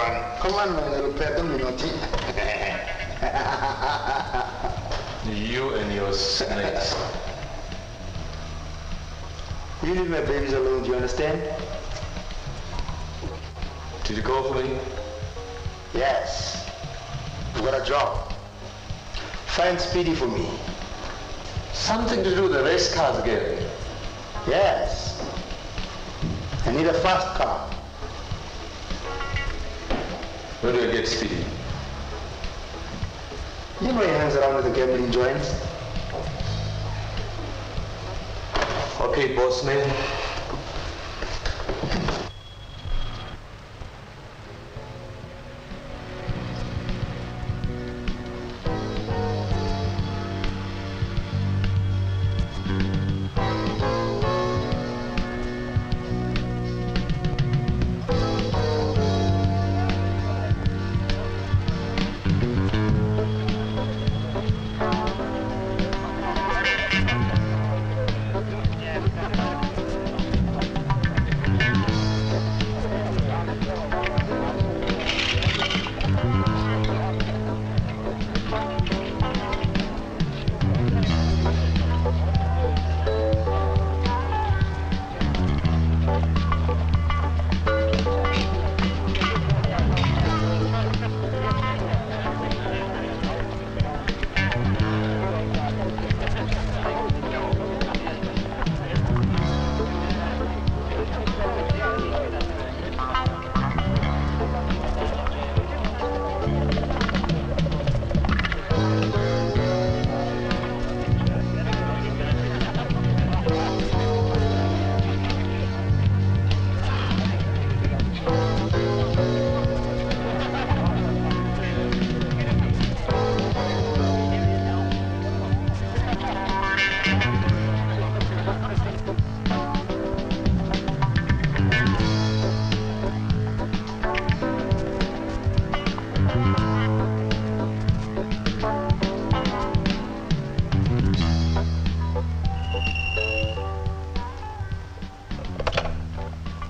run. Come on, man, little pet, don't be naughty. You and your snakes. You leave my babies alone, do you understand? Did you call for me? Yes. You got a job. Find Speedy for me. Something to do with the race cars again. Yes. I need a fast car. Where do I get Speedy? You know he hangs around with the gambling joints. Okay, boss man.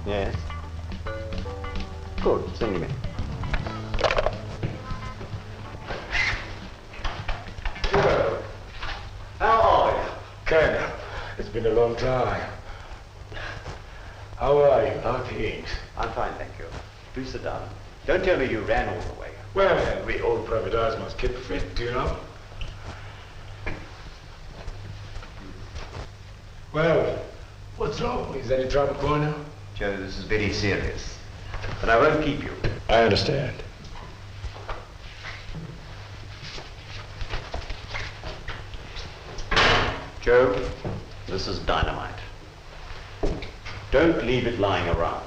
Yes. Good, send him in. How are you? Ken, it's been a long time. How are you? How are things? I'm fine, thank you. Please sit down. Don't tell me you ran all the way. Well, we all private eyes must keep fit, do you know? Well, what's wrong? Is there any trouble going on? Joe, this is very serious. But I won't keep you. I understand. Joe, this is dynamite. Don't leave it lying around.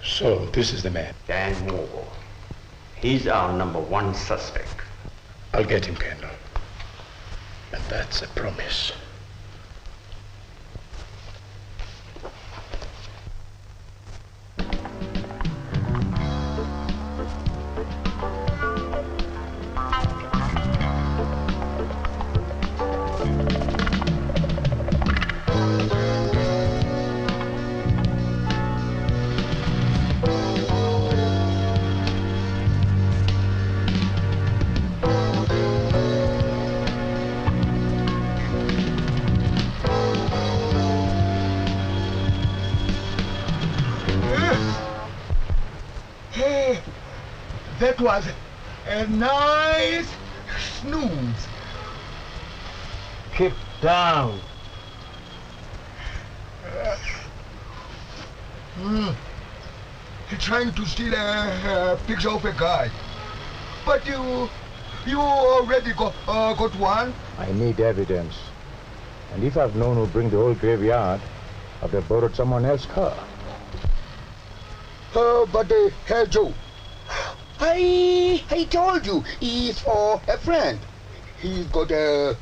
So, this is the man. Dan Morwe. He's our #1 suspect. I'll get him, Kendall. And that's a promise. That was a nice snooze. Keep down. Trying to steal a picture of a guy. But you already got one? I need evidence. And if I've known who'll bring the whole graveyard, I'd have borrowed someone else's car. But hey, Joe, I told you, he's for a friend. He's got a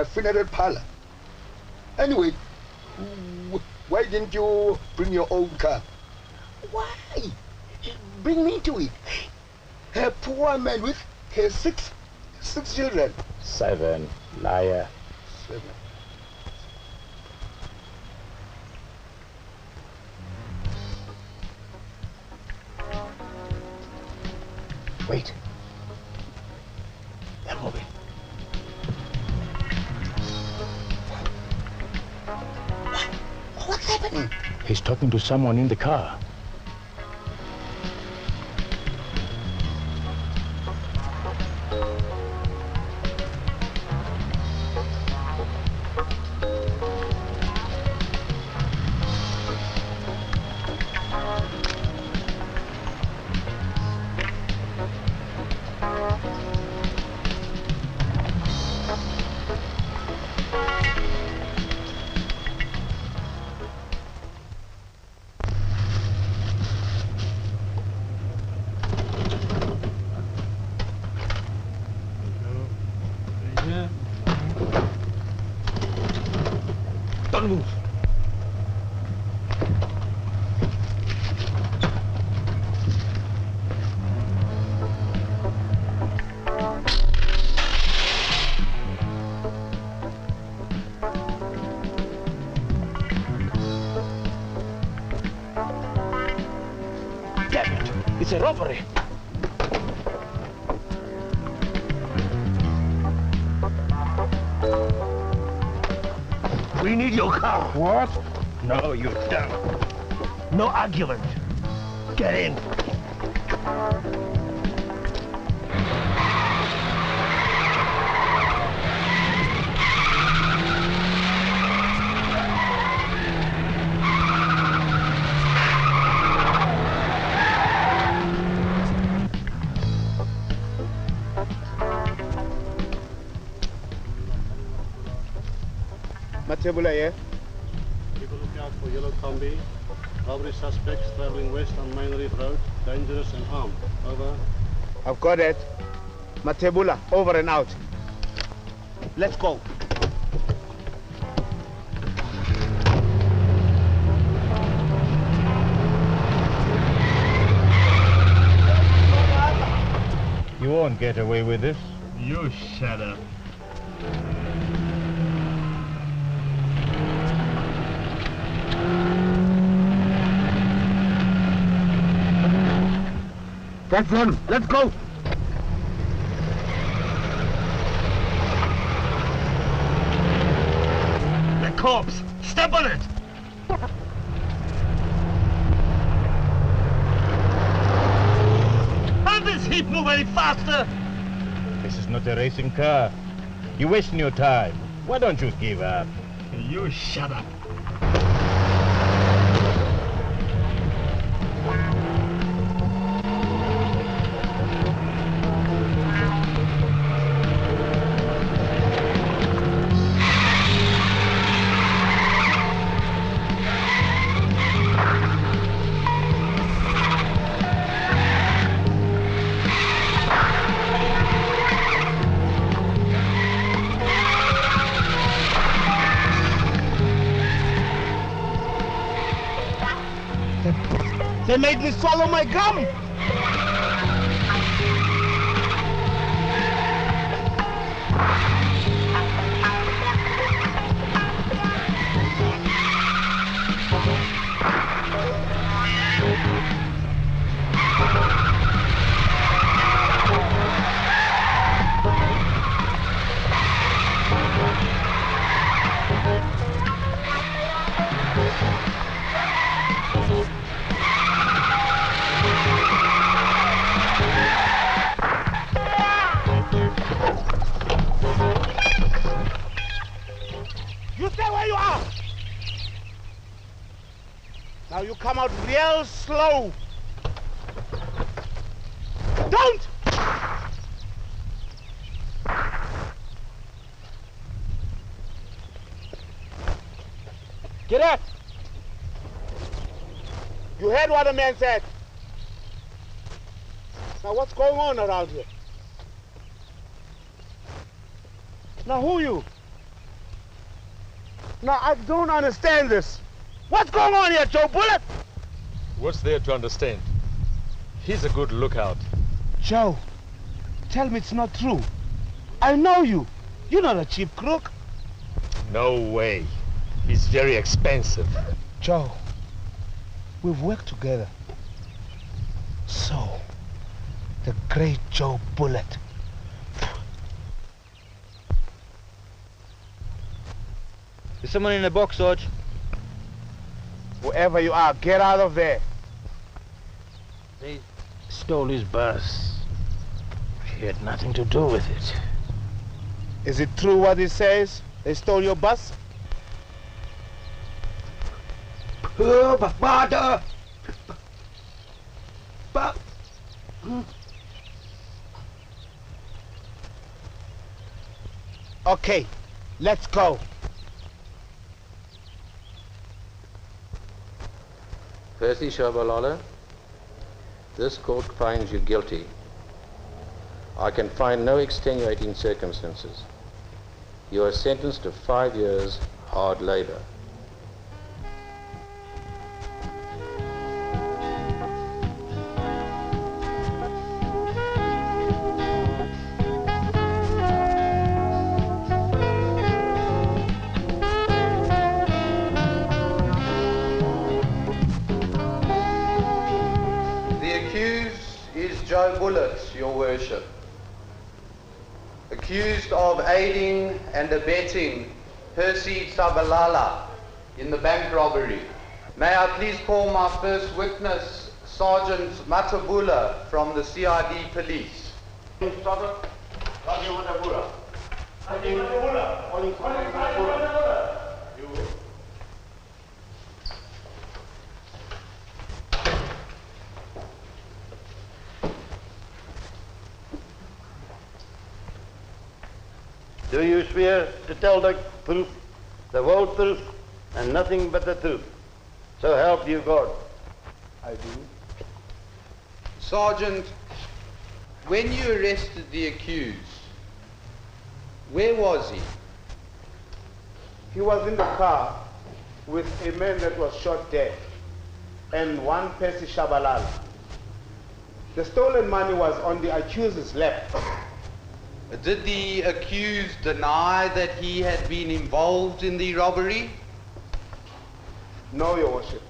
funeral parlor. Anyway, why didn't you bring your own car? Why? Bring me to it. A poor man with 6 6 children. 7. Liar. 7. Wait. They're moving. What's happening? He's talking to someone in the car. Don't move. Damn it! It's a robbery. We need your car. What? No, you don't. No argument. Get in. Matebula here. Keep a lookout for yellow combi. Robbery suspects traveling west on Main Reef Road. Dangerous and armed. Over. I've got it. Matebula, over and out. Let's go. You won't get away with this. You shut up. That's him. Let's go. The corpse. Step on it. Can't this heap move any faster? This is not a racing car. You're wasting your time. Why don't you give up? You shut up. They made me swallow my gum. Now you come out real slow. Don't! Get up! You heard what the man said. Now what's going on around here? Now who are you? Now I don't understand this. What's going on here, Joe Bullet? What's there to understand? He's a good lookout. Joe, tell me it's not true. I know you. You're not a cheap crook. No way. He's very expensive. Joe, we've worked together. So, the great Joe Bullet. There's someone in the box, Sarge. Whoever you are, get out of there. They stole his bus. She had nothing to do with it. Is it true what he says? They stole your bus? Okay, let's go. Percy Shabalala, this court finds you guilty. I can find no extenuating circumstances. You are sentenced to 5 years hard labor. Joe Bullet, Your Worship, accused of aiding and abetting Percy Shabalala in the bank robbery. May I please call my first witness, Sergeant Matabula from the CID Police. Do you swear to tell the truth, the whole truth, and nothing but the truth? So help you God. I do. Sergeant, when you arrested the accused, where was he? He was in the car with a man that was shot dead and one Percy Shabalala. The stolen money was on the accused's lap. Did the accused deny that he had been involved in the robbery? No, Your Worship.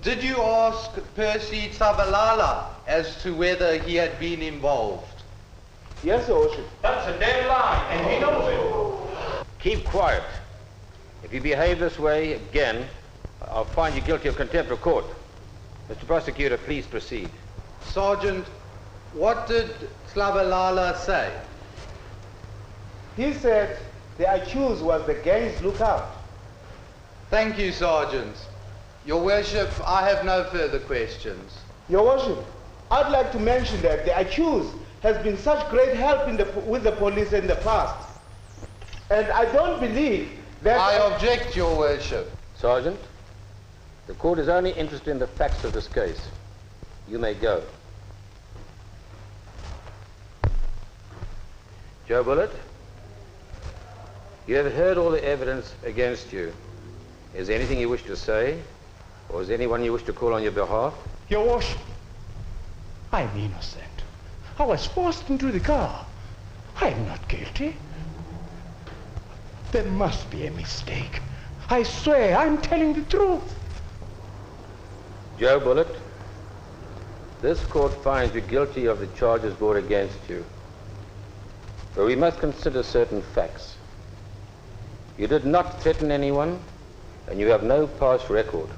Did you ask Percy Shabalala as to whether he had been involved? Yes, Your Worship. That's a dead lie, and he knows it. Keep quiet. If you behave this way again, I'll find you guilty of contempt of court. Mr. Prosecutor, please proceed. Sergeant, what did Shabalala say? He said the accused was the gang's lookout. Thank you, Sergeant. Your Worship, I have no further questions. Your Worship, I'd like to mention that the accused has been such great help with the police in the past. And I don't believe that... I object, Your Worship. Sergeant, the court is only interested in the facts of this case. You may go. Joe Bullet, you have heard all the evidence against you. Is there anything you wish to say? Or is there anyone you wish to call on your behalf? Your Worship, I'm innocent. I was forced into the car. I'm not guilty. There must be a mistake. I swear I'm telling the truth. Joe Bullet, this court finds you guilty of the charges brought against you. But we must consider certain facts. You did not threaten anyone, and you have no past record.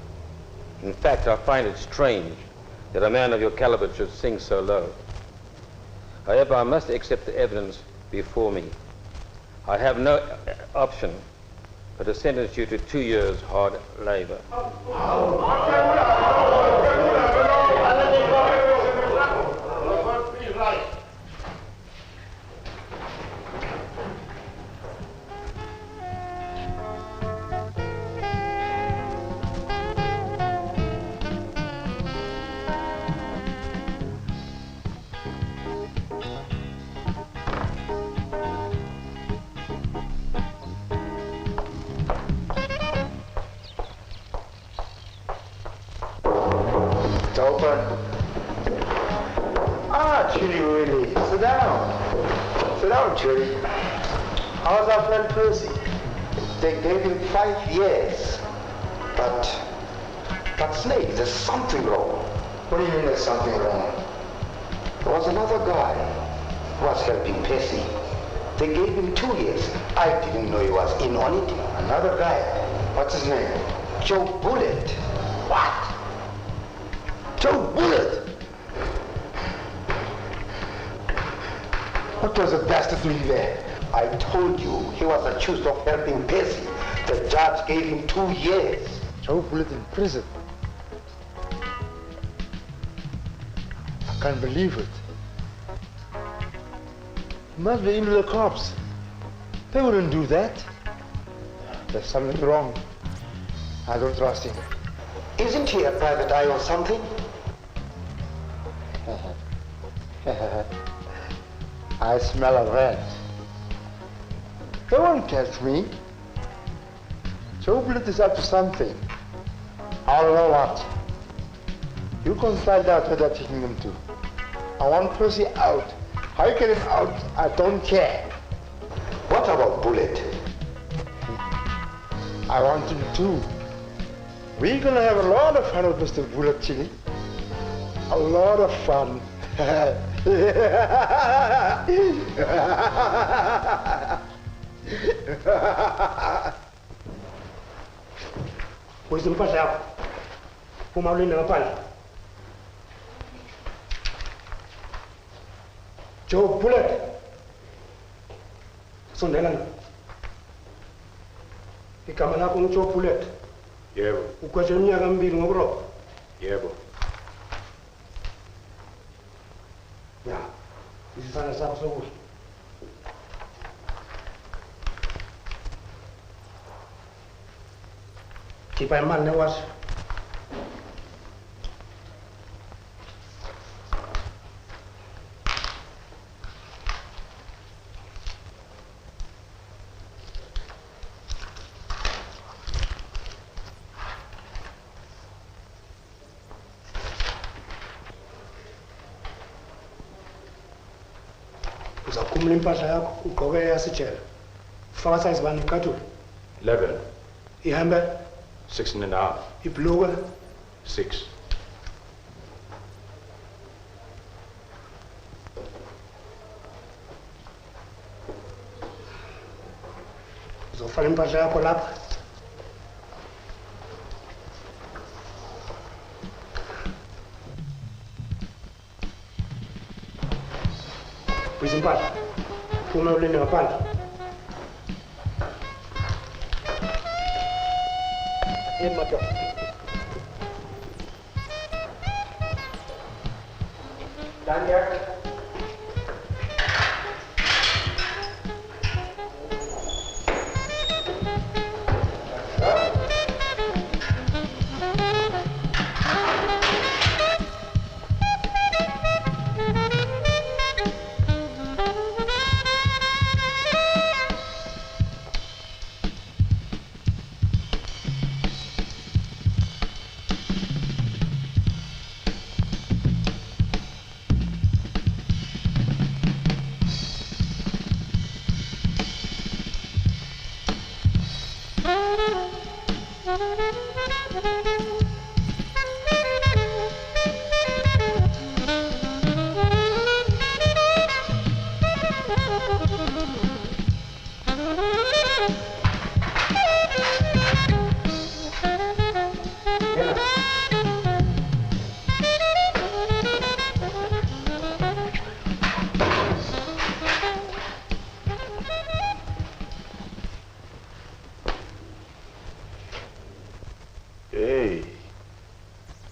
In fact, I find it strange that a man of your caliber should sink so low. However, I must accept the evidence before me. I have no option but to sentence you to 2 years hard labor. Hello, Jerry. How's our friend Percy? They gave him 5 years. But Snake, there's something wrong. What do you mean there's something wrong? There was another guy who was helping Percy. They gave him 2 years. I didn't know he was in on it. Another guy? What's his name? Joe Bullet. What? Joe Bullet? What was the bastard doing there? I told you he was accused of helping Percy. The judge gave him 2 years. Joe Bullet in prison. I can't believe it. He must be into the cops. They wouldn't do that. There's something wrong. I don't trust him. Isn't he a private eye or something? I smell a rat. They won't catch me. Joe Bullet is up to something. I'll know what. You can find out where they're taking him to. I want Percy out. How you get him out, I don't care. What about Bullet? I want him too. We're gonna have a lot of fun with Mr. Bullet, Chili. A lot of fun. Where's the pass out? Who am I leaning upon? Joe Bullet. Sondelan. Igama lakho ngiJoe Bullet. Yebo. Ukwethe iminyaka emibili ngokurobha. Yebo. Ya. Isifana sakho sokudla. Khipha imali newashi. Uzakhumula impahla yakho ugqoke eyasijela. Ufaka size bani icathulo? 11. Ihembe? 16.5. Ibhulukwe? 6. Uzofaka impahla yakho lapha. Impahla. Phuma ulinde ngaphandle. Madoda. Daniel.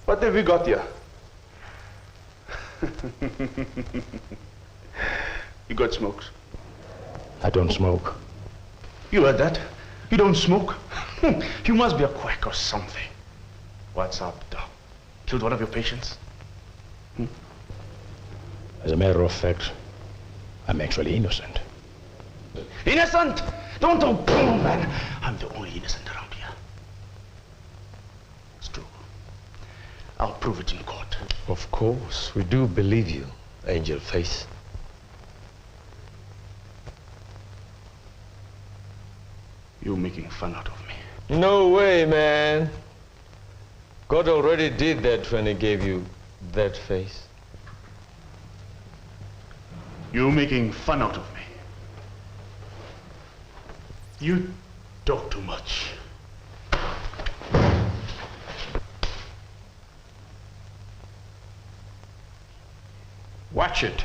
What have we got here? You got smokes? I don't smoke. You heard that? You don't smoke? You must be a quack or something. What's up, Doc? Killed one of your patients? As a matter of fact, I'm actually innocent. Innocent? Don't talk boom, man. I'm the only innocent around here. It's true. I'll prove it in court. Of course, we do believe you, Angel Face. You're making fun out of me. No way, man. God already did that when he gave you that face. You're making fun out of me. You talk too much. Watch it,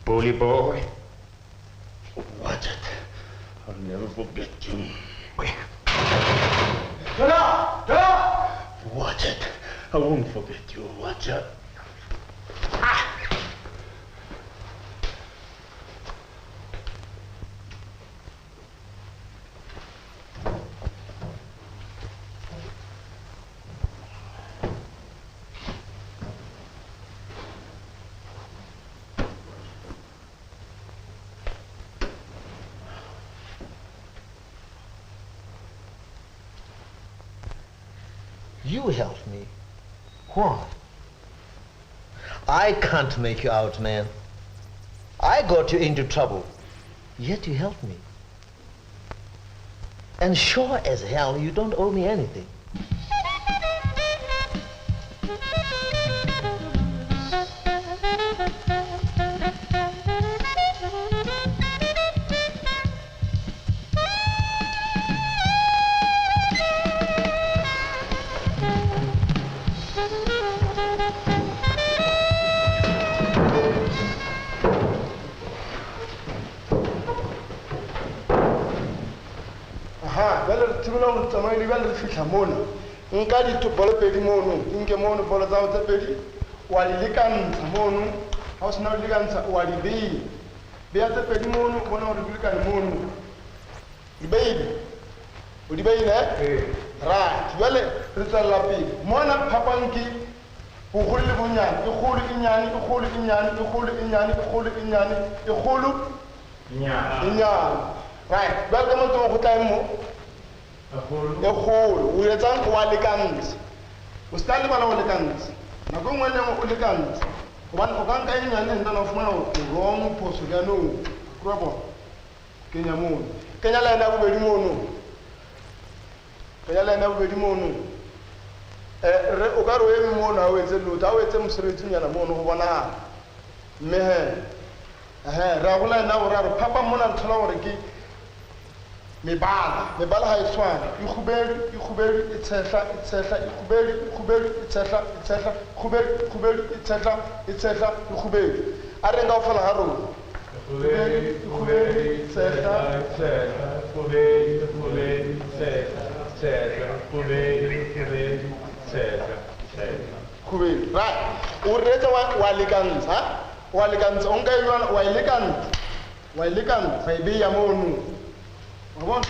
bully boy. Watch it. I'll never forget you. Watch it. I won't forget you. Watch it. You helped me. Why? I can't make you out, man. I got you into trouble, yet you helped me. And sure as hell, you don't owe me anything. nka ditopolo pedi mono nke mono polo tsa tse pedi wa di lekantsha mono ha o sena o lekantsha wa di beya tse pedi mono bona hore di lekane mono di beile o di beile right jwale re tswella pele mona phapang ke bogolo le bonyane e kgolo e nyane e kgolo e nyane e kgolo e nyane e kgolo e nyane e kgolo e nyane right jwale ka motho go tla mo e kgolo o etsang o a lekantsha o sta le bala o lekantsha nako nngwe le o lekantsha gobane o ka nka e nyane ntana o fumana gore wrong phoso ka no kua bona kenya mono kenya line ya bobedi mono kenya line ya bobedi mono o ka re o eme mono ha o etse lotho ha o etse mosebetsinyana mono go bonagala mme re a go line ya boraro phapang mona re thola gore ke mebala ha e tshwane ikgubedi e tshehla ikgubedi e tshehla ikgubedi e tshehla ikgubedi a re nka o fela ga rona ikgubedi tshehla ikgubedi right o retse wa lekantsha o nka e jwana wa e lekantsa e beya mono wabona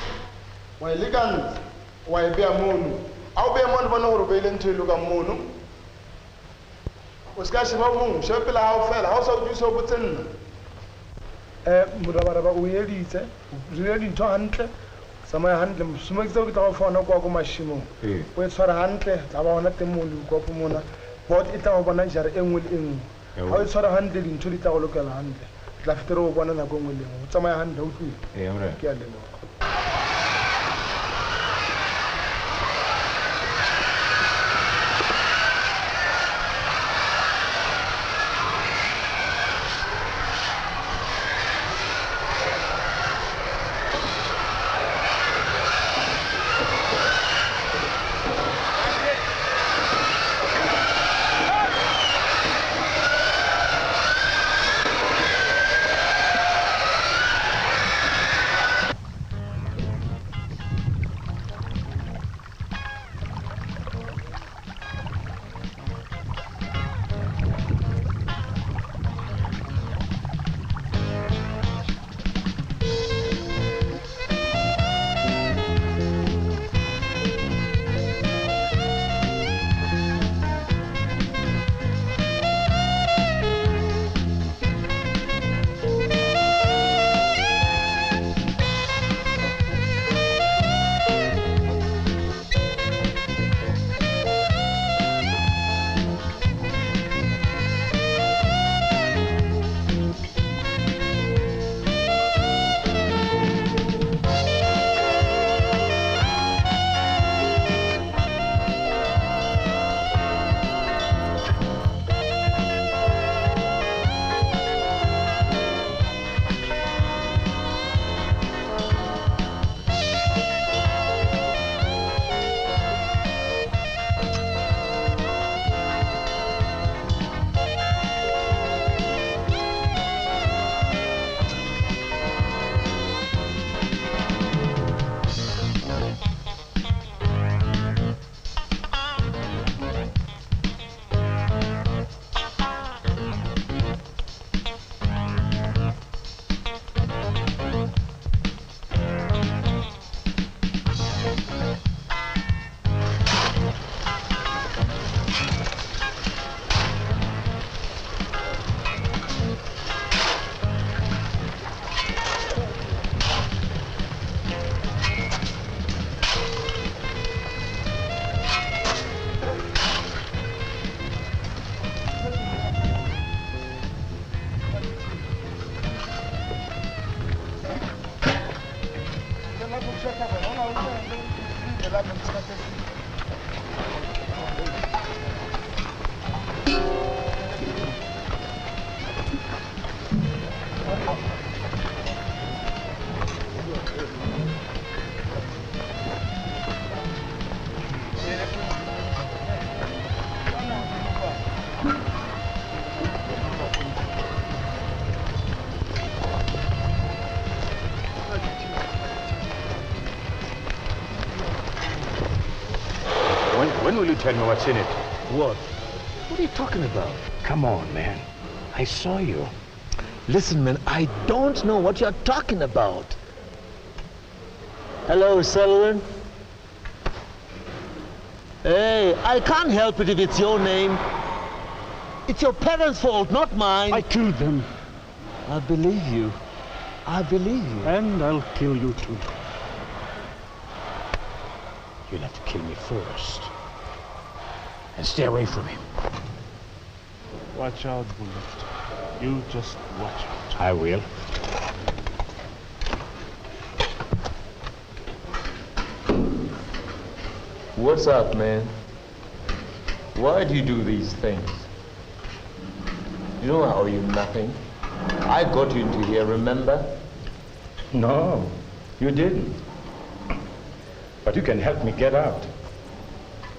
wa e lekantsa wa e beya mono a o beya mono bona gore o beile ntho e lokang mono o se ka sheba mong sheba pele ga o fela ga o sa utlwise o botse nna morabaraba o editse o dire dintho gantle tsamaya gantle mosomo ke tseo ke tla go fana kwa ko mašimong o e tshware gantle tla ba gona teng mo lekopo mona bot e tla go bona jare e nngwe le e nngwe ga o e tshware gantle dintho di tla go lokela gantle tla fetere go bona nako nngwe le nngwe o tsamaya gantle o tlwile ke a leboga When will you tell me what's in it? What? What are you talking about? Come on, man. I saw you. Listen, man, I don't know what you're talking about. Hello, Sullivan. Hey, I can't help it if it's your name. It's your parents' fault, not mine. I killed them. I believe you. I believe you. And I'll kill you too. You'll have to kill me first. And stay away from him. Watch out, Bullet. You just watch out. I will. What's up, man? Why do you do these things? You know I owe you nothing. I got you into here, remember? No, you didn't. But you can help me get out.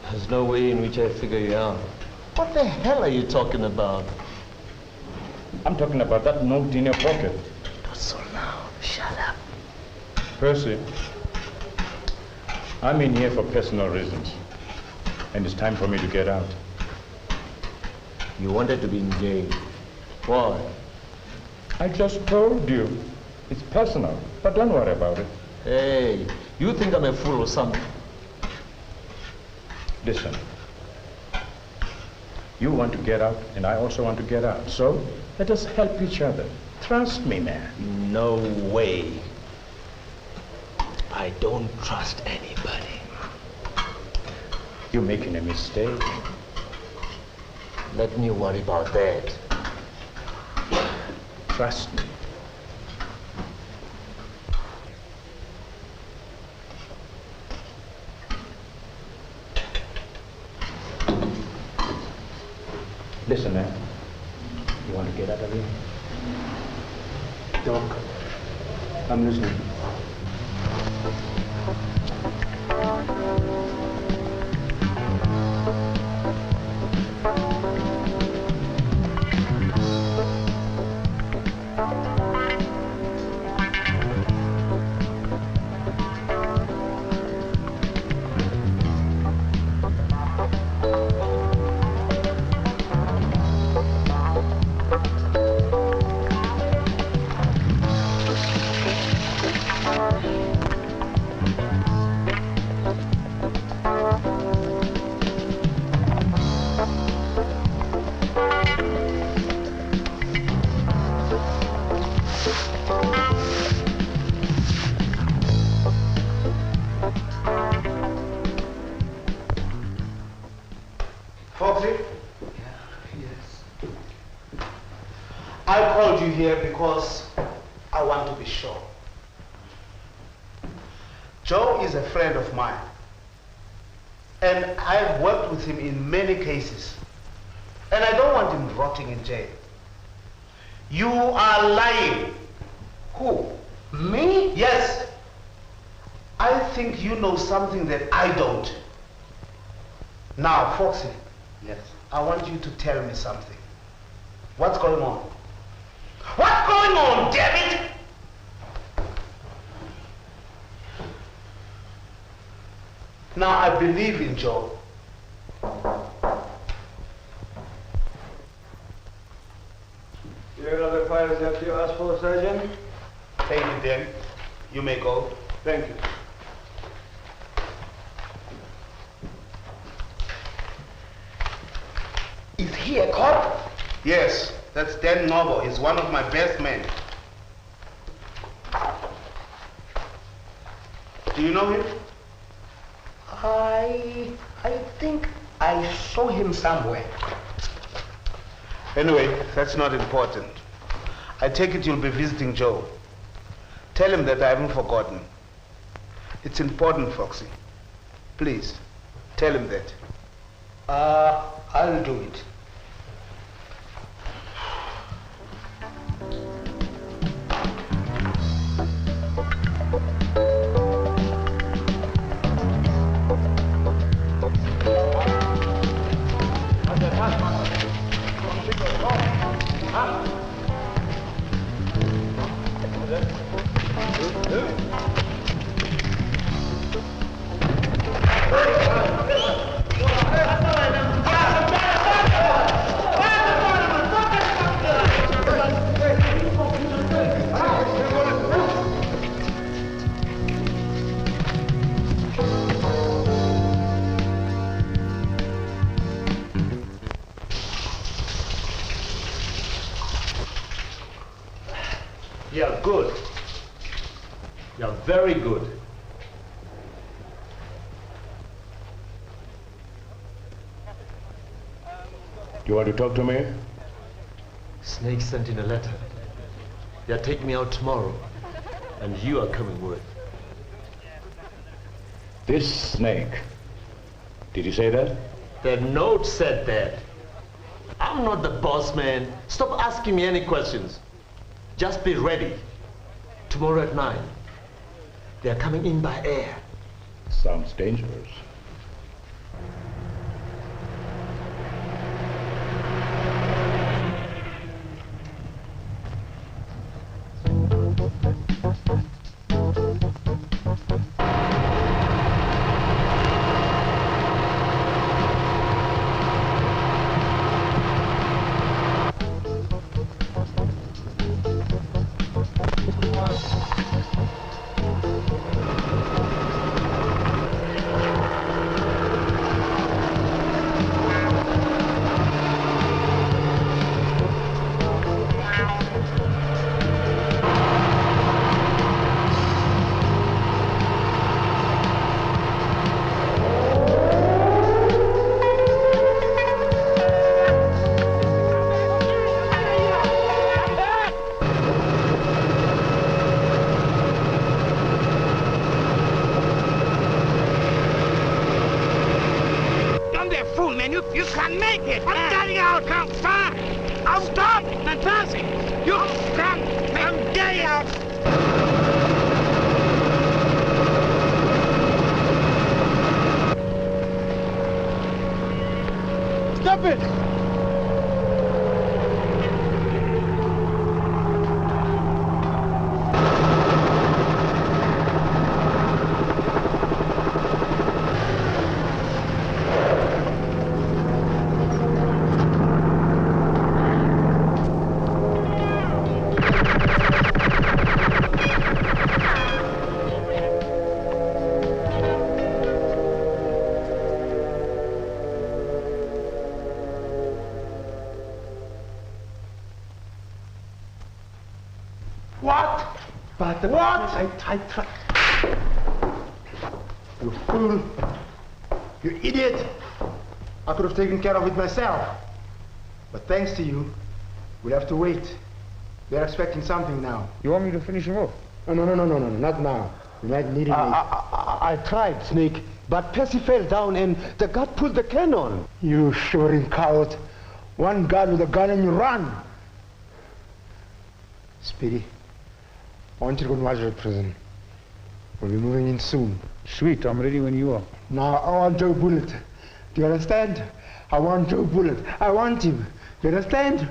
There's no way in which I figure you out. What the hell are you talking about? I'm talking about that note in your pocket. Not so loud. Shut up. Percy, I'm in here for personal reasons. And it's time for me to get out. You wanted to be in jail. Why? I just told you. It's personal, but don't worry about it. Hey, you think I'm a fool or something? Listen. You want to get out, and I also want to get out. So, let us help each other. Trust me, man. No way. I don't trust anybody. You're making a mistake. Let me worry about that. Trust me. Listen, man. You want to get out of here? Doc, I'm listening. Here because I want to be sure. Joe is a friend of mine, and I've worked with him in many cases, and I don't want him rotting in jail. You are lying. Who? Me? Yes. I think you know something that I don't. Now, Foxy. Yes. I want you to tell me something. What's going on? What's going on, damn it? Now I believe in Joe. You have other files that you asked for, Sergeant? Thank you, then. You may go. Thank you. Is he a cop? Yes. That's Dan Noble. He's one of my best men. Do you know him? I think I saw him somewhere. Anyway, that's not important. I take it you'll be visiting Joe. Tell him that I haven't forgotten. It's important, Foxy. Please, tell him that. I'll do it. You're good. You're very good. You want to talk to me? Snake sent in a letter. They're taking me out tomorrow, and you are coming with. This Snake. Did he say that? The note said that. I'm not the boss, man. Stop asking me any questions. Just be ready. Tomorrow at 9. They're coming in by air. Sounds dangerous. You can make it. I'm getting out. Come fast. I'll stop. I'm passing. You come. I'm getting out. Stop it. But what? I tried. You fool. You idiot. I could have taken care of it myself. But thanks to you, we'll have to wait. They're expecting something now. You want me to finish him off? No, not now. You might need it. I tried, Snake, but Percy fell down and the guard pulled the cannon. You shivering coward. One guard with a gun and you run. Speedy, I want you to go to Nazareth prison. We'll be moving in soon. Sweet, I'm ready when you are. Now, I want Joe Bullet. Do you understand? I want Joe Bullet. I want him. Do you understand?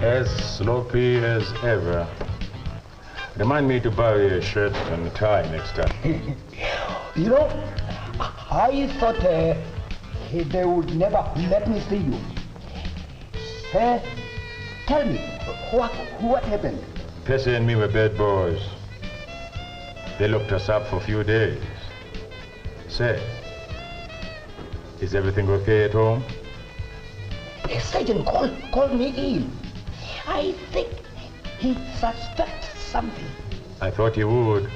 As sloppy as ever. Remind me to buy you a shirt and tie next time. You know, I thought they would never let me see you. Tell me, what happened? Percy and me were bad boys. They looked us up for a few days. Say, is everything okay at home? The sergeant called me in. I think he suspects something. I thought you would.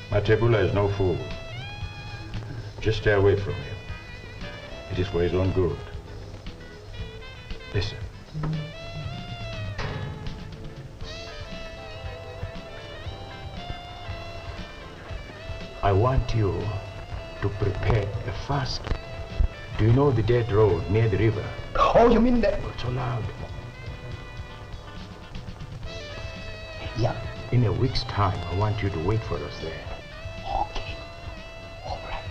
Matebula is no fool. Just stay away from him. It is for his own good. Listen. I want you to prepare the fast. Do you know the dead road near the river? Oh, you mean that? Not so loud. Yeah. In a week's time, I want you to wait for us there. Okay. All right.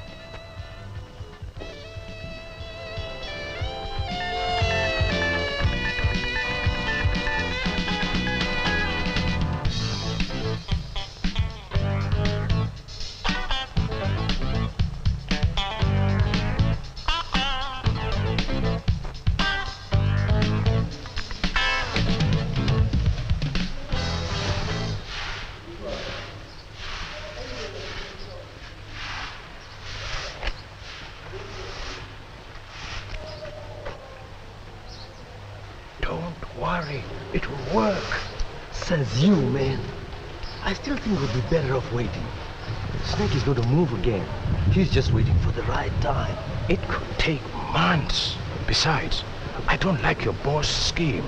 It will work. Says you, man. I still think we'd be better off waiting. Snake is going to move again. He's just waiting for the right time. It could take months. Besides, I don't like your boss scheme.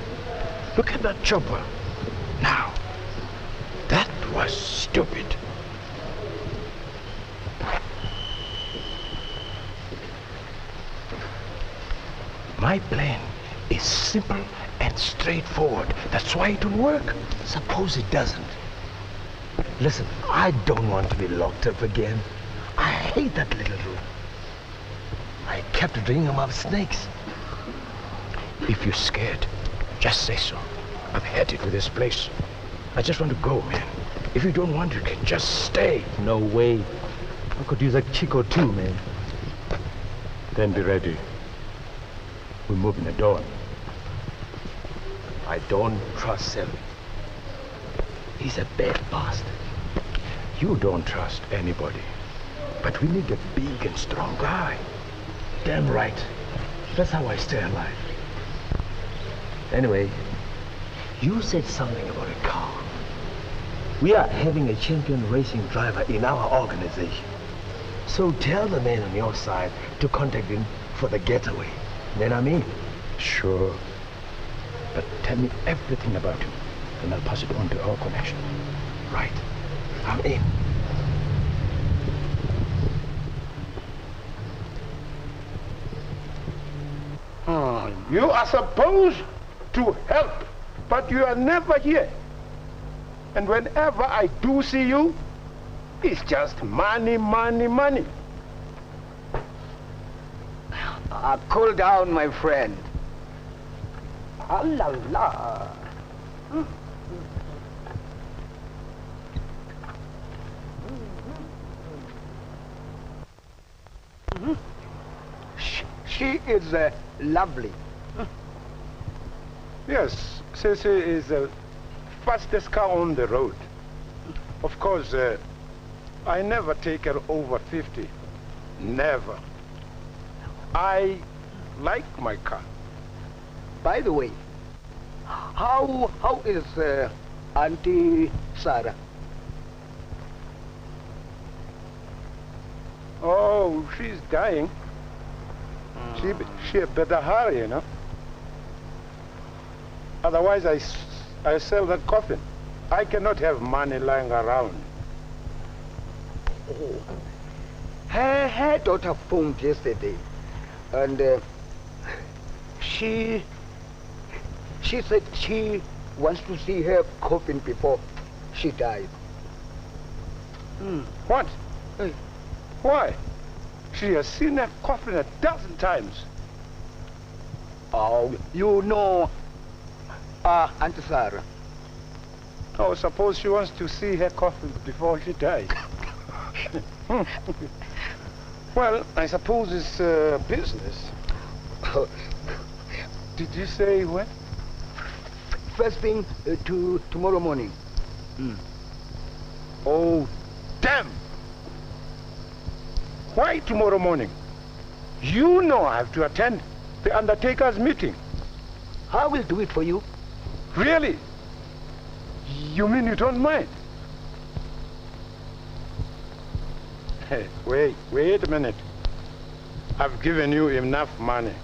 Look at that chopper. Now, that was stupid. My plan is simple and straightforward. That's why it will work. Suppose it doesn't. Listen, I don't want to be locked up again. I hate that little room. I kept dreaming about snakes. If you're scared, just say so. I've had it with this place. I just want to go, man. If you don't want, you can just stay. No way. I could use a Chico too, man. Then be ready. We're moving at dawn. I don't trust him. He's a bad bastard. You don't trust anybody. But we need a big and strong guy. Damn right. That's how I stay alive. Anyway, you said something about a car. We are having a champion racing driver in our organization. So tell the man on your side to contact him for the getaway. Then I mean? Sure. But tell me everything about him, and I'll pass it on to our connection. Right. I'm in. You are supposed to help, but you are never here. And whenever I do see you, it's just money, money, money. Cool down, my friend. Ah, la, la. She is lovely. Yes, Sissy is the fastest car on the road. Of course, I never take her over 50. Never. I like my car. By the way, how is Auntie Sarah? Oh, she's dying. She had better hurry, you know. Otherwise, I sell that coffin. I cannot have money lying around. Oh. Her daughter phoned yesterday, and she said she wants to see her coffin before she dies. What? Why? She has seen that coffin 12 times. Oh, you know, Auntie Sarah. Oh, suppose she wants to see her coffin before she dies. Well, I suppose it's business. Did you say when? First thing tomorrow morning. Oh, damn! Why tomorrow morning? You know I have to attend the undertaker's meeting. I will do it for you. Really? You mean you don't mind? Hey, wait a minute. I've given you enough money.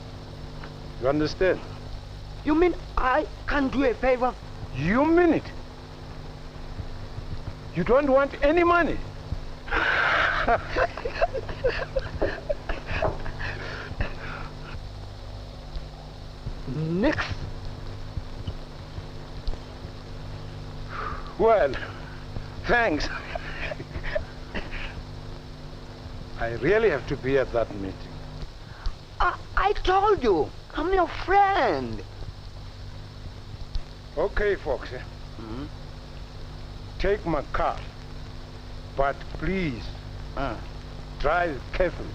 You understand? You mean I can't do a favor? You mean it? You don't want any money? Next. Well, thanks. I really have to be at that meeting. I told you, I'm your friend. Okay, Foxy. Take my car. But please, drive carefully.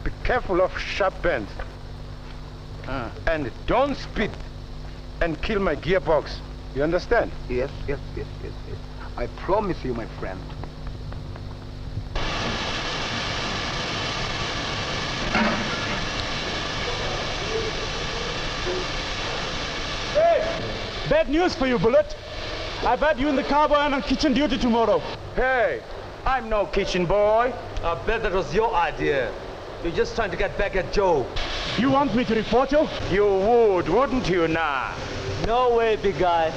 Be careful of sharp bends. And don't speed and kill my gearbox. You understand? Yes. I promise you, my friend. Hey! Bad news for you, Bullet. I've had you in the carbo and on kitchen duty tomorrow. Hey, I'm no kitchen boy. I bet that was your idea. You're just trying to get back at Joe. You want me to report you? You would, wouldn't you, now? No way, big guy.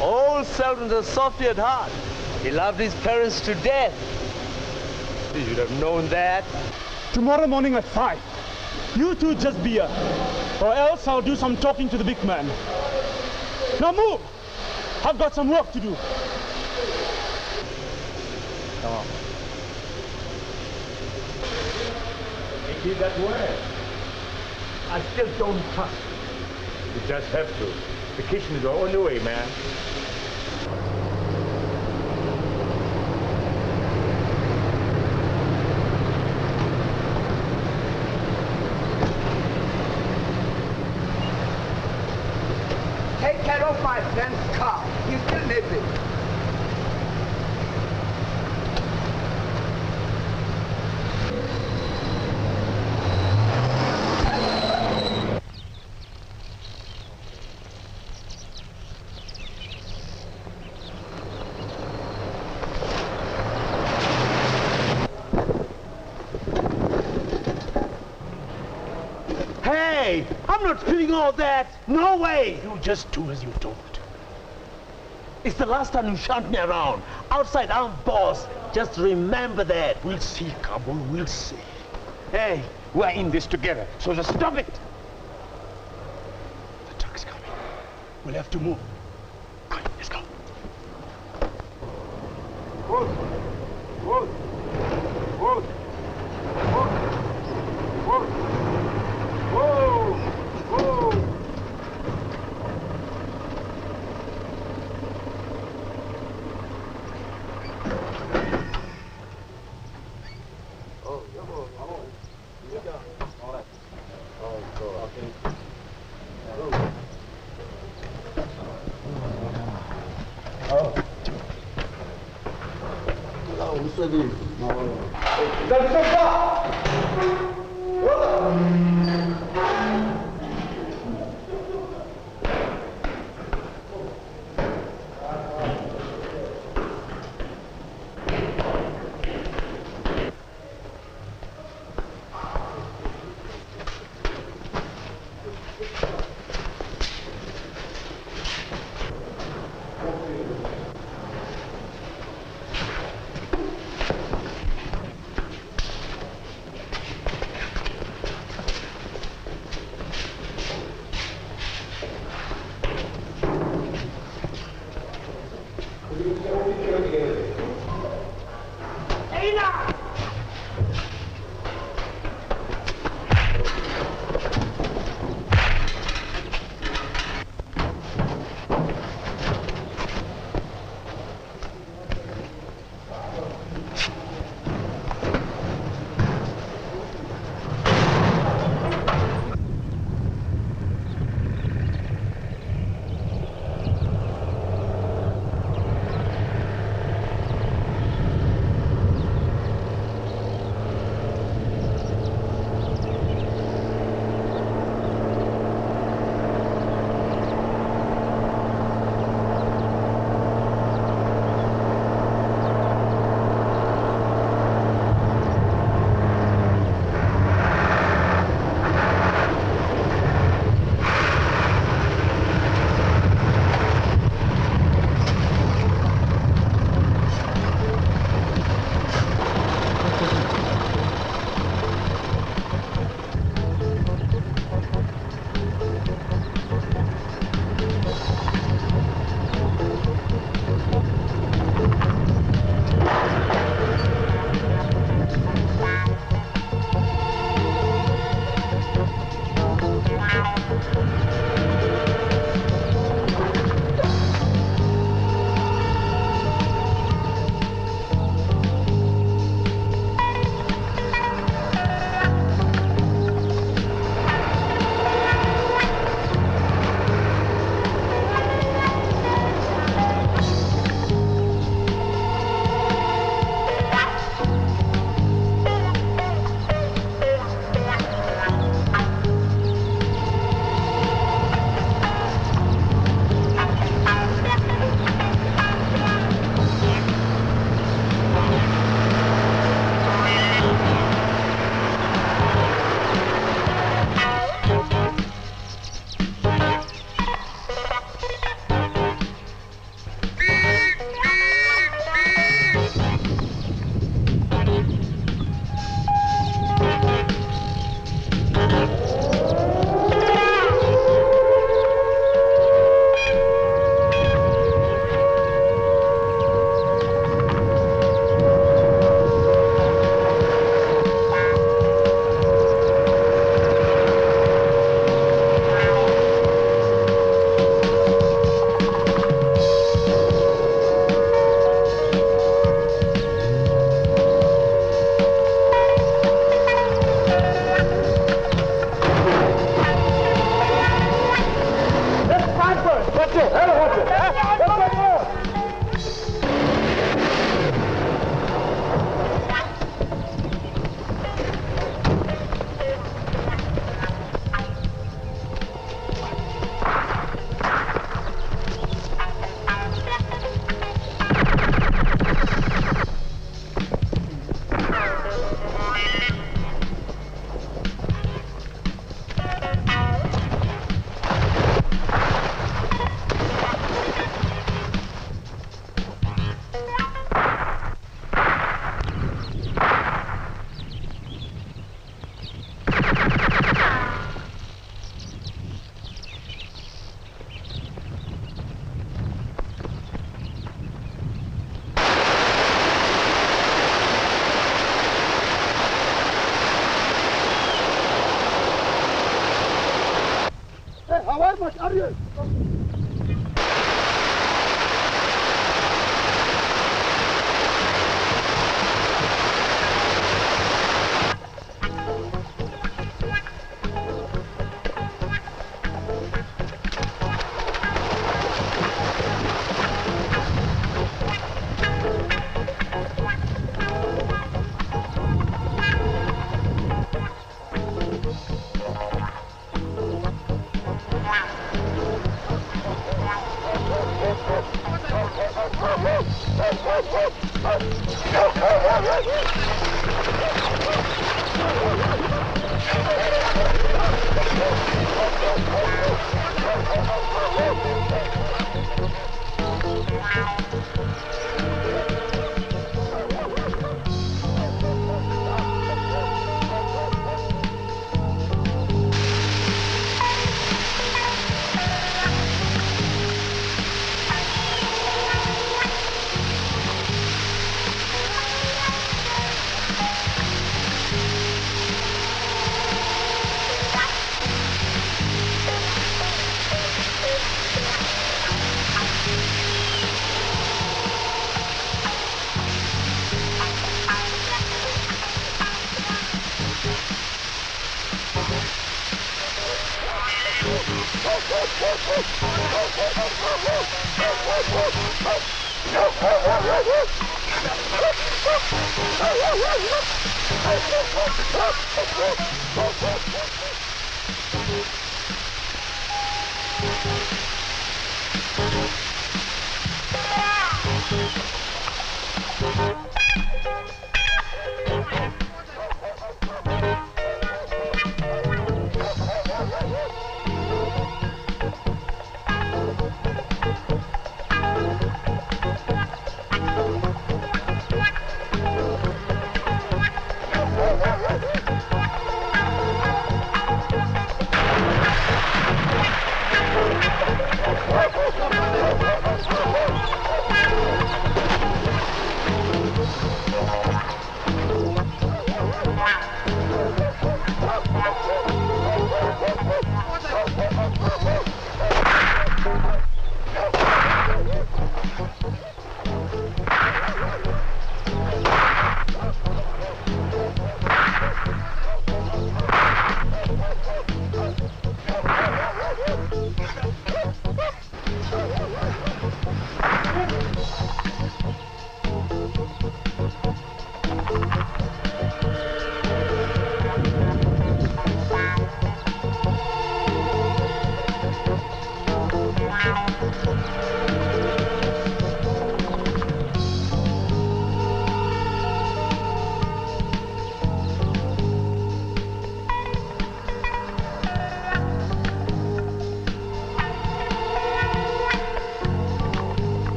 Old Selden's a softy at heart. He loved his parents to death. You should have known that. Tomorrow morning at 5. You two just be here. Or else I'll do some talking to the big man. Now move! I've got some work to do. Come on. Ain't he that way? I still don't trust you. You just have to. The kitchen is the only way, man. Take care of my friend's car. He's still missing. Hey! I'm not feeling all that! No way! You just do as you're told. It's the last time you shunt me around. Outside, I'm boss. Just remember that. We'll see, Gampu, we'll see. Hey, we're in this together, so just stop it. The truck's coming. We'll have to move. Come on, let's go. Hold.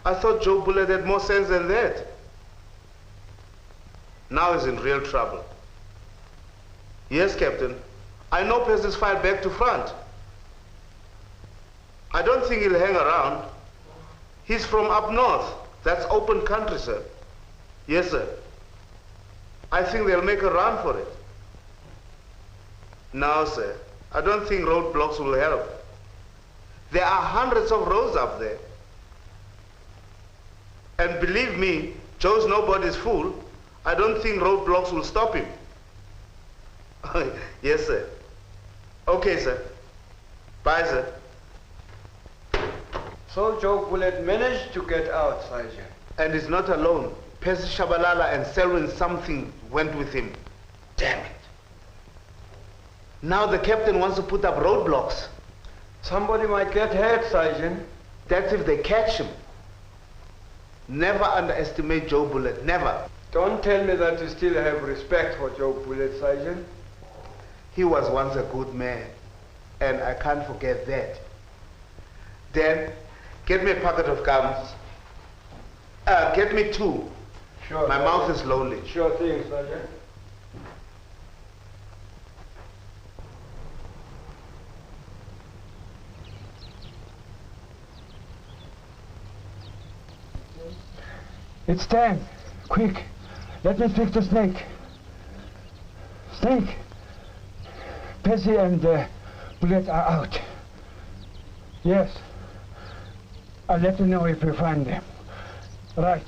I thought Joe Bullet had more sense than that. Now he's in real trouble. Yes, Captain. I know Percy's filed back to front. I don't think he'll hang around. He's from up north. That's open country, sir. Yes, sir. I think they'll make a run for it. No, sir. I don't think roadblocks will help. There are hundreds of roads up there. And believe me, Joe's nobody's fool. I don't think roadblocks will stop him. Yes, sir. Okay, sir. Bye, sir. So Joe Bullet managed to get out, Sergeant. And he's not alone. Percy Shabalala and Selwyn something went with him. Damn it. Now the captain wants to put up roadblocks. Somebody might get hurt, Sergeant. That's if they catch him. Never underestimate Joe Bullet, never. Don't tell me that you still have respect for Joe Bullet, Sergeant. He was once a good man, and I can't forget that. Then, get me a packet of gums. Get me 2. Sure. My mouth is lonely. Sure thing, Sergeant. It's time. Quick. Let me fix the snake. Snake. Percy and Bullet are out. Yes. I'll let you know if we find them. Right.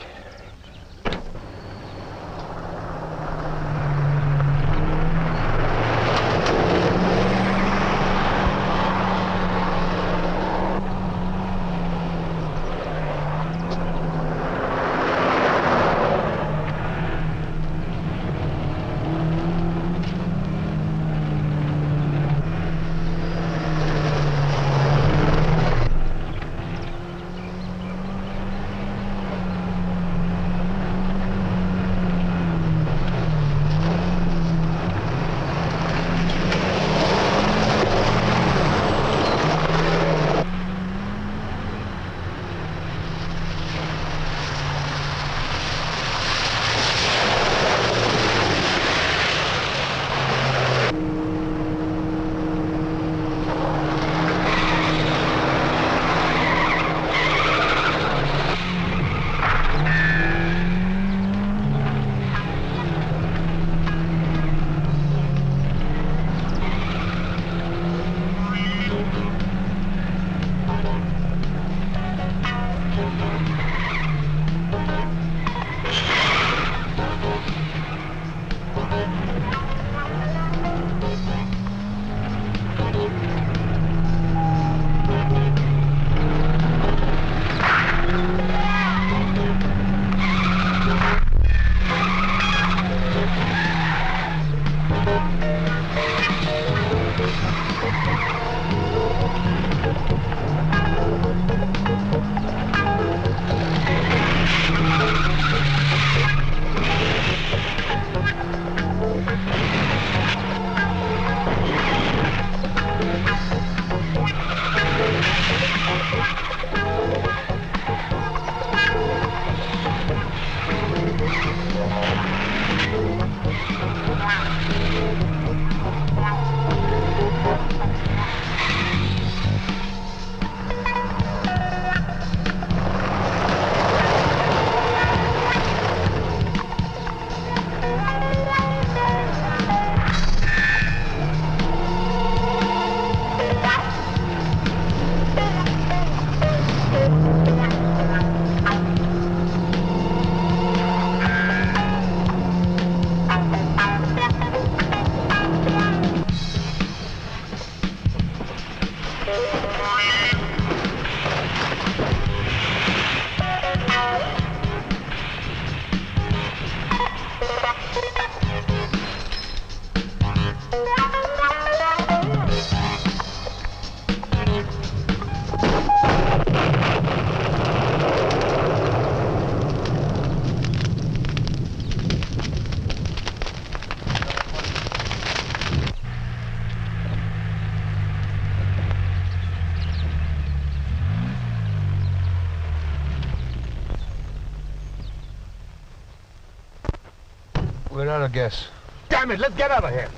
We're out of gas. Damn it, let's get out of here.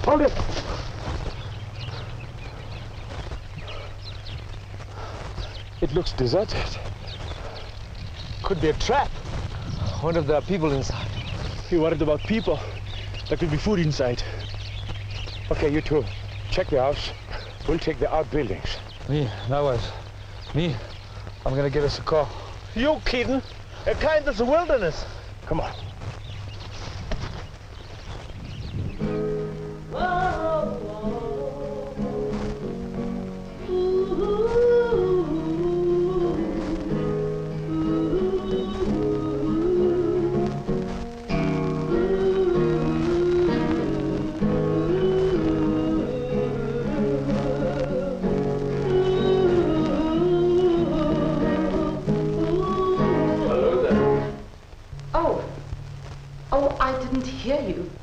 Hold it. It looks deserted. Could be a trap. I wonder if there are people inside. You worried about people? There could be food inside. Okay, you two, check the house. We'll take the outbuildings. Me, I'm gonna get us a car. You kidding? A kind of the wilderness. Come on.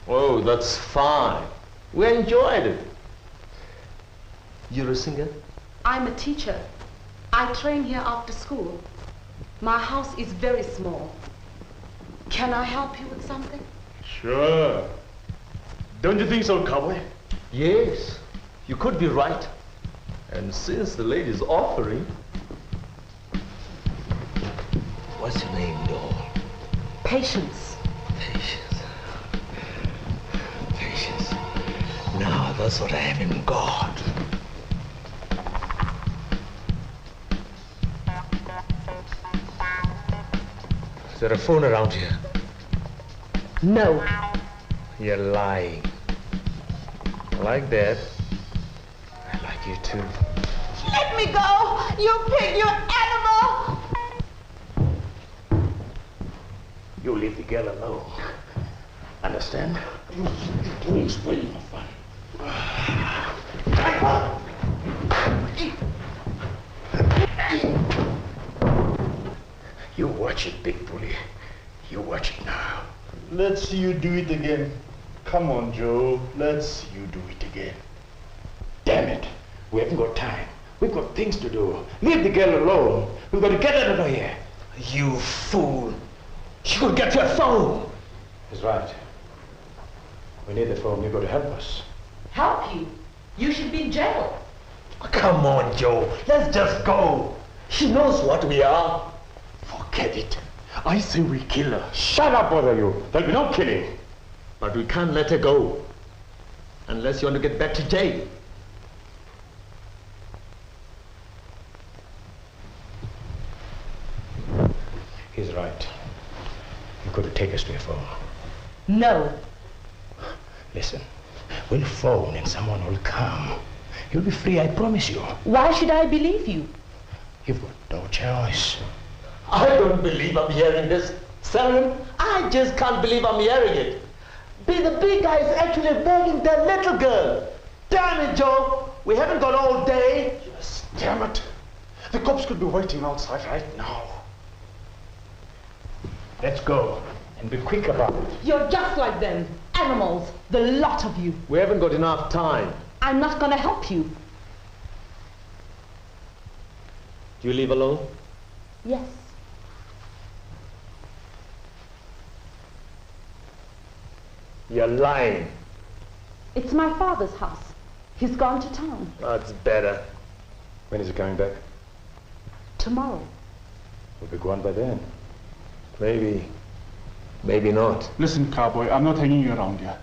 Oh, that's fine. We enjoyed it. You're a singer? I'm a teacher. I train here after school. My house is very small. Can I help you with something? Sure. Don't you think so, cowboy? Yes, you could be right. And since the lady's offering... What's your name, doll? Patience. Patience. Patience. Now that's what I have in God. Is there a phone around here? No. You're lying. Like that. I like you too. Let me go! You pig, you animal! You leave the girl alone. Understand? You spoil my fun. You watch it, big bully. You watch it now. Let's see you do it again. Come on, Joe. Let's see you do it again. Damn it. We haven't got time. We've got things to do. Leave the girl alone. We've got to get her out of here. You fool. She could get your phone. He's right. We need the phone. You've got to help us. Help you? You should be in jail. Come on, Joe. Let's just go. She knows what we are. Forget it. I say we kill her. Shut up, both of you. There'll be no killing. But we can't let her go. Unless you want to get back to jail. He's right. You could take us to a phone. No. Listen, we'll phone and someone will come. You'll be free, I promise you. Why should I believe you? You've got no choice. I don't believe I'm hearing this. Sharon, I just can't believe I'm hearing it. The big guy is actually begging that little girl. Damn it, Joe. We haven't got all day. Yes, damn it. The cops could be waiting outside right now. Let's go. And be quick about it. You're just like them. Animals. The lot of you. We haven't got enough time. I'm not going to help you. Do you leave alone? Yes. You're lying. It's my father's house. He's gone to town. That's better. When is he coming back? Tomorrow. We'll be gone by then. Maybe. Maybe not. Listen, cowboy, I'm not hanging you around here.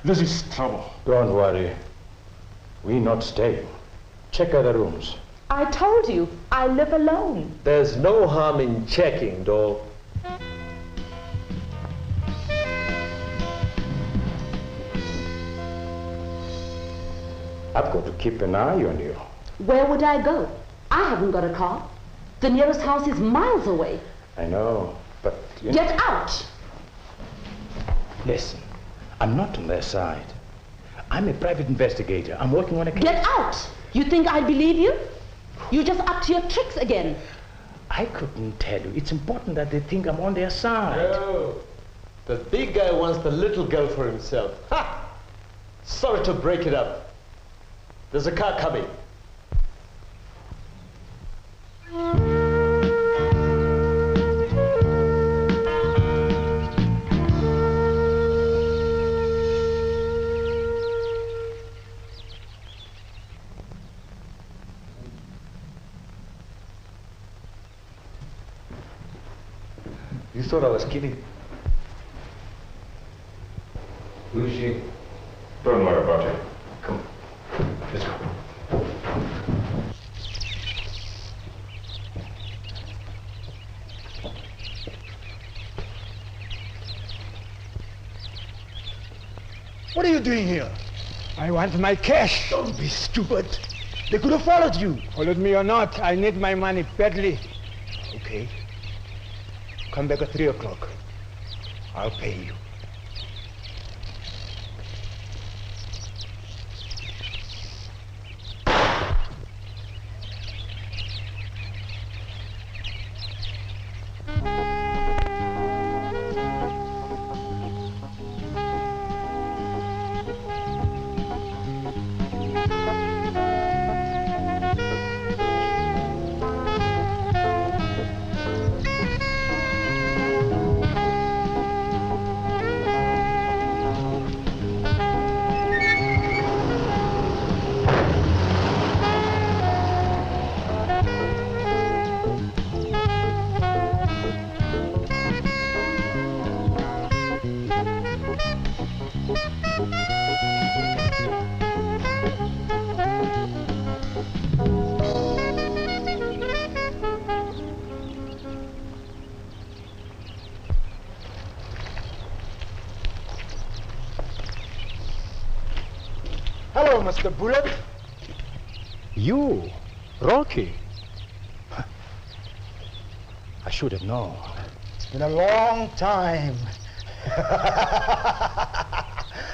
This is trouble. Don't worry. We're not staying. Check other rooms. I told you, I live alone. There's no harm in checking, doll. I've got to keep an eye on you. Where would I go? I haven't got a car. The nearest house is miles away. I know, but... Get out! Listen, I'm not on their side. I'm a private investigator. I'm working on a case. Get out! You think I believe you? You're just up to your tricks again. I couldn't tell you. It's important that they think I'm on their side. No. The big guy wants the little girl for himself. Ha! Sorry to break it up. There's a car coming. You thought I was kidding. Who's she? Don't worry about it. Come. Let's go. What are you doing here? I want my cash. Don't be stupid. They could have followed you. Followed me or not, I need my money badly. Okay. Come back at 3 o'clock. I'll pay you. Hello, Mr. Bullet. You, Rocky. I should have known. It's been a long time.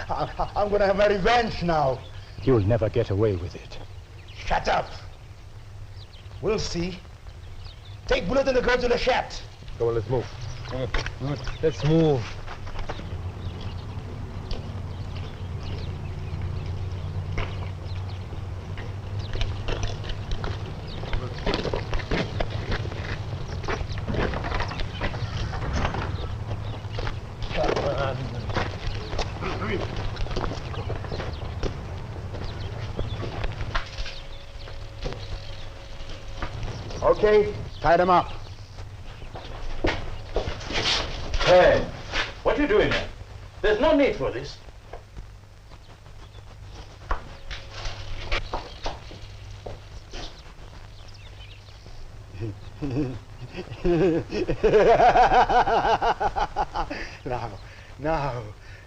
I'm gonna have my revenge now. You'll never get away with it. Shut up. We'll see. Take Bullet and the girl to the shaft. Come on, let's move. Let's move. Okay, tie them up. Hey, what are you doing here? There's no need for this.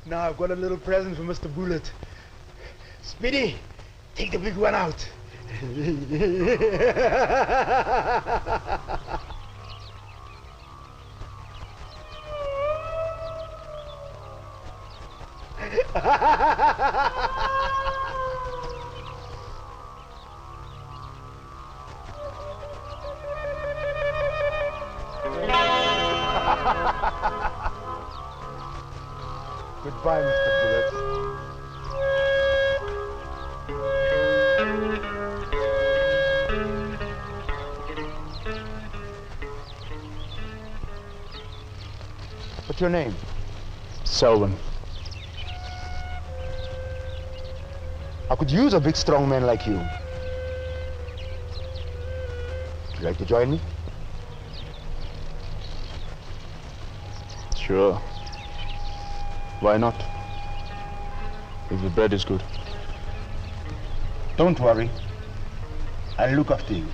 Now I've got a little present for Mr. Bullet. Speedy, take the big one out. Goodbye, Mr. Bullet. What's your name? Selwyn. I could use a big strong man like you. Would you like to join me? Sure. Why not? If the bread is good. Don't worry. I'll look after you.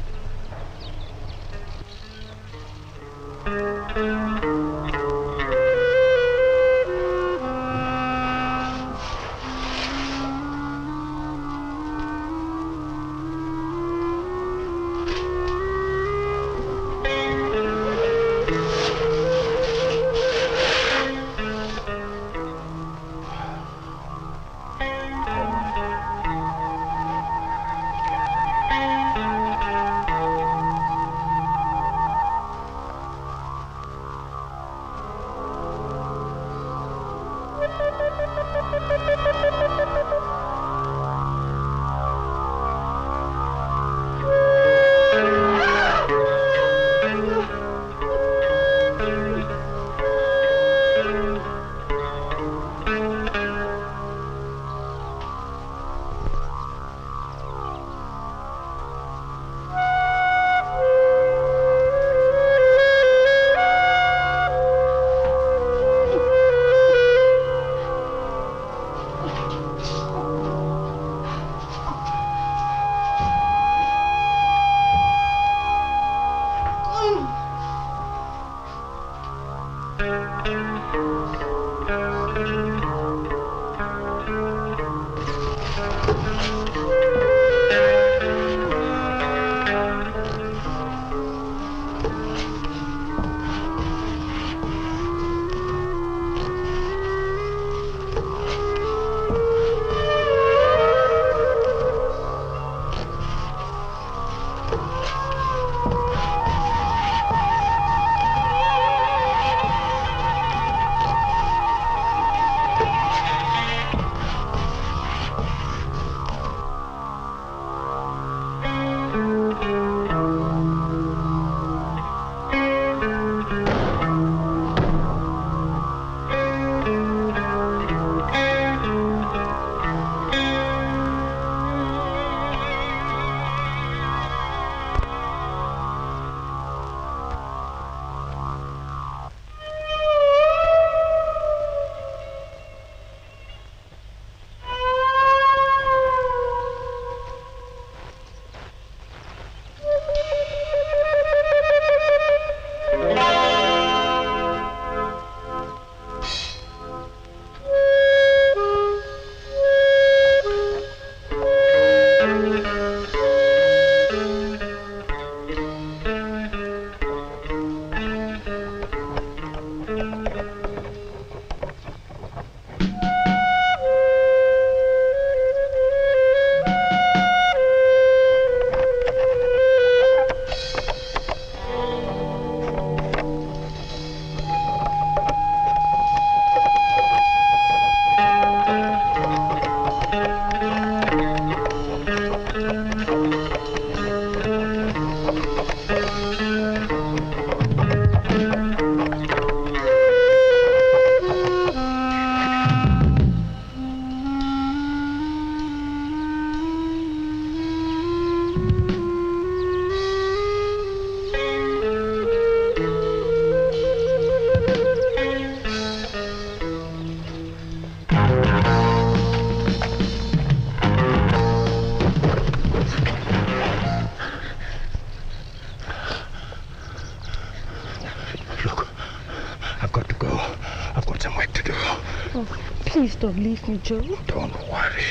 Please don't leave me, Joe. Don't worry.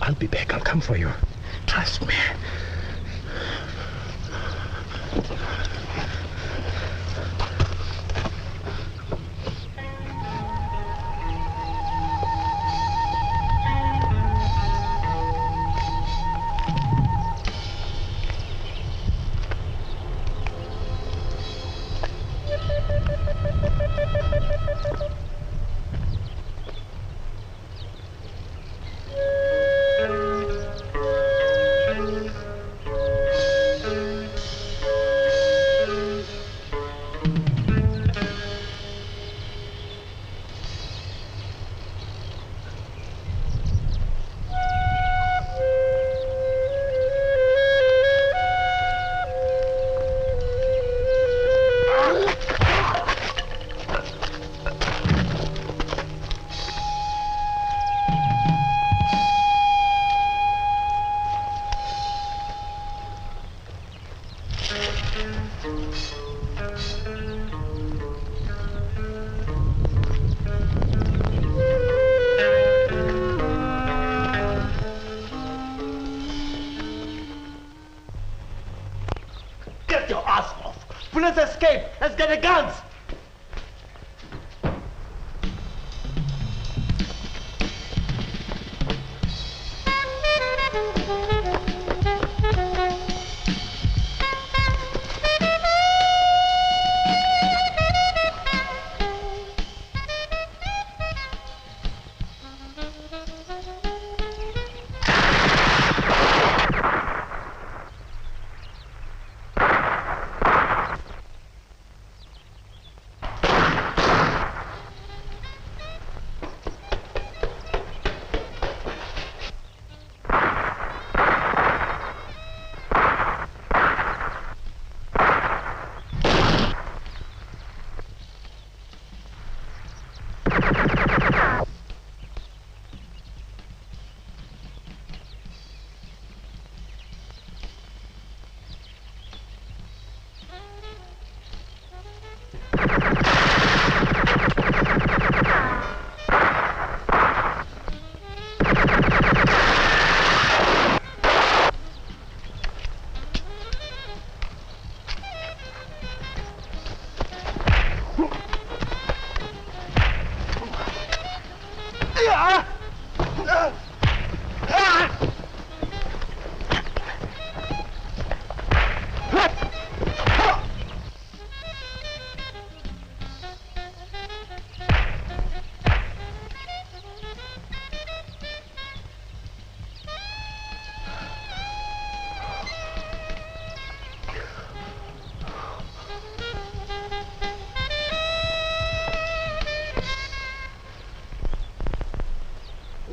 I'll be back. I'll come for you. Trust me. Get your ass off! Police escape! Let's get the guns!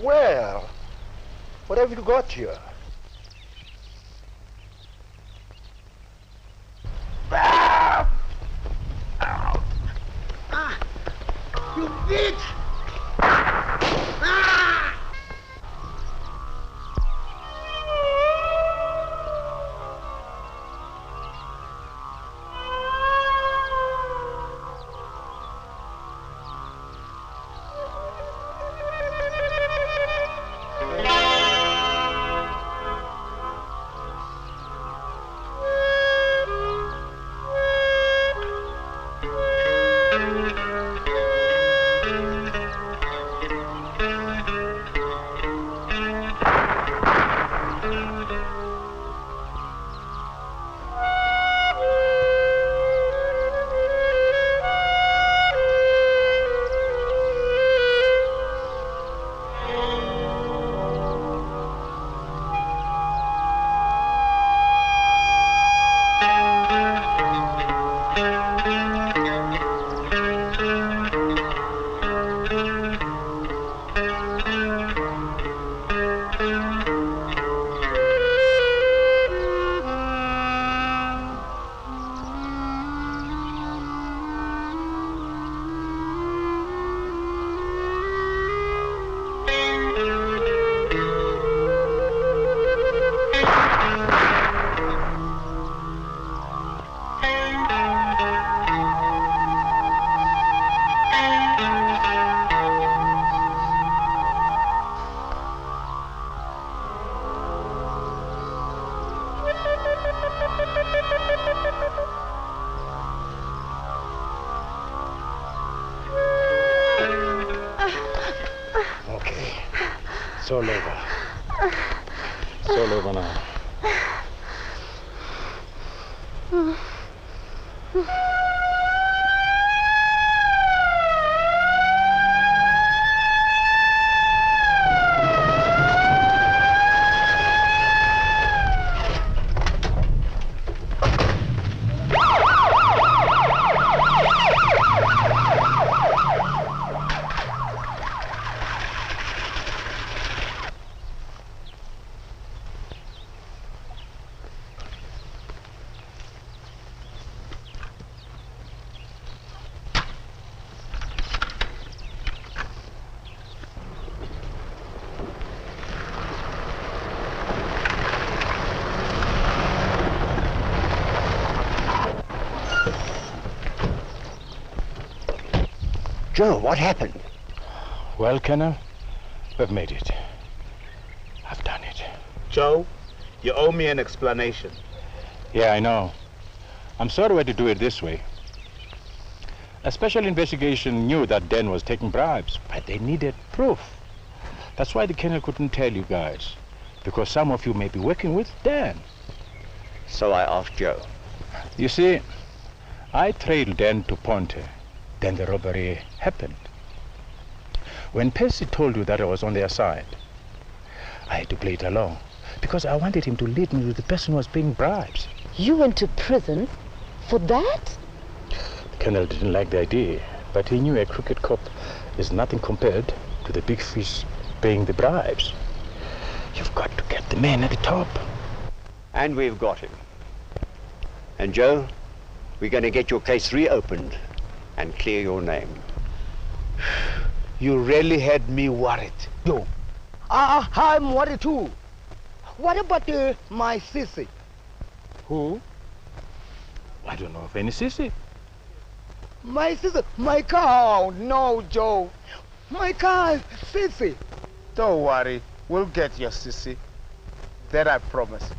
Well, what have you got here? You bitch! It's all over. It's all over now. Joe, what happened? Well, Colonel, we've made it. I've done it. Joe, you owe me an explanation. Yeah, I know. I'm sorry we had to do it this way. A special investigation knew that Dan was taking bribes, but they needed proof. That's why the Colonel couldn't tell you guys, because some of you may be working with Dan. So I asked Joe. You see, I trailed Dan to Ponte. Then the robbery happened. When Percy told you that I was on their side, I had to play it along because I wanted him to lead me to the person who was paying bribes. You went to prison for that? The Colonel didn't like the idea, but he knew a crooked cop is nothing compared to the big fish paying the bribes. You've got to get the man at the top. And we've got him. And Joe, we're going to get your case reopened and clear your name. You really had me worried. Yo, I'm worried too. What about my sissy? Who? I don't know of any sissy. My sister, my car. Oh, no, Joe. My car, sissy. Don't worry, we'll get your sissy. That I promise.